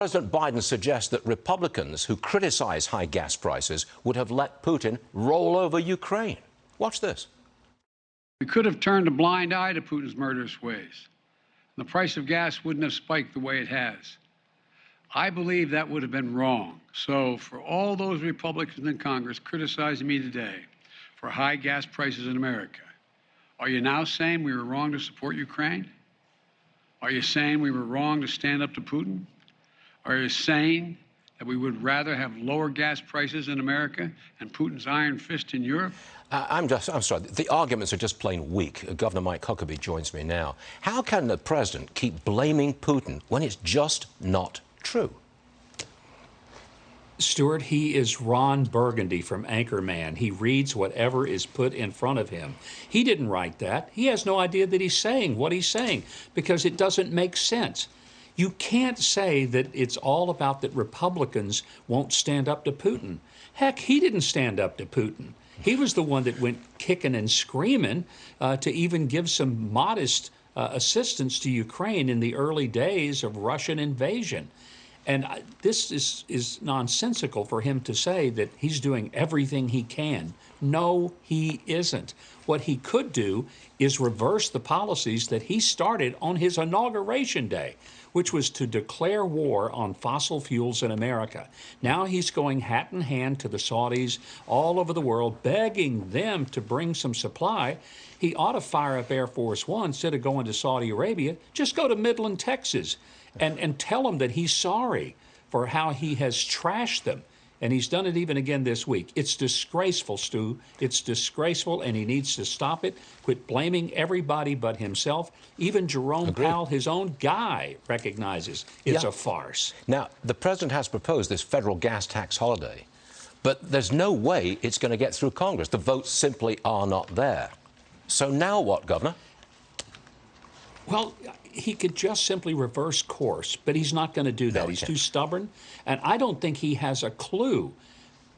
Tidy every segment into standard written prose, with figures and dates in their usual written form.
President Biden suggests that Republicans who criticize high gas prices would have let Putin roll over Ukraine. Watch this. We could have turned a blind eye to Putin's murderous ways. The price of gas wouldn't have spiked the way it has. I believe that would have been wrong. So for all those Republicans in Congress criticizing me today for high gas prices in America, are you now saying we were wrong to support Ukraine? Are you saying we were wrong to stand up to Putin? Are you saying that we would rather have lower gas prices in America and Putin's iron fist in Europe? I'm sorry. The arguments are just plain weak. Governor Mike Huckabee joins me now. How can the president keep blaming Putin when it's just not true? Stuart, he is Ron Burgundy from Anchorman. He reads whatever is put in front of him. He didn't write that. He has no idea that he's saying what he's saying because it doesn't make sense. You can't say that it's all about that Republicans won't stand up to Putin. Heck, he didn't stand up to Putin. He was the one that went kicking and screaming to even give some modest assistance to Ukraine in the early days of Russian invasion. And this is nonsensical for him to say that he's doing everything he can. No, he isn't. What he could do is reverse the policies that he started on his inauguration day, which was to declare war on fossil fuels in America. Now he's going hat in hand to the Saudis all over the world, begging them to bring some supply. He ought to fire up Air Force One instead of going to Saudi Arabia. Just go to Midland, Texas, and tell them that he's sorry for how he has trashed them. And he's done it even again this week. It's disgraceful, Stu. It's disgraceful, and he needs to stop it. Quit blaming everybody but himself. Even Jerome Powell, his own guy, recognizes it's a farce. Now, the president has proposed this federal gas tax holiday, but there's no way it's going to get through Congress. The votes simply are not there. So now what, Governor? Well, he could just simply reverse course, but he's not going to do that. He's too stubborn, and I don't think he has a clue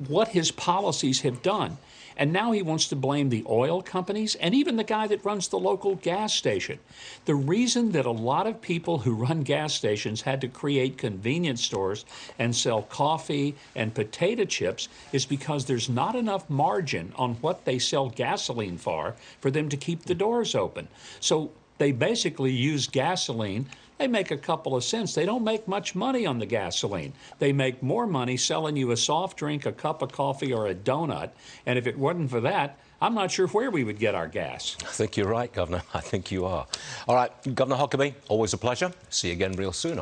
what his policies have done. And now he wants to blame the oil companies and even the guy that runs the local gas station. The reason that a lot of people who run gas stations had to create convenience stores and sell coffee and potato chips is because there's not enough margin on what they sell gasoline for them to keep the doors open. So they basically use gasoline. They make a couple of cents. They don't make much money on the gasoline. They make more money selling you a soft drink, a cup of coffee, or a donut. And if it wasn't for that, I'm not sure where we would get our gas. I think you're right, Governor. I think you are. All right, Governor Huckabee, always a pleasure. See you again real soon,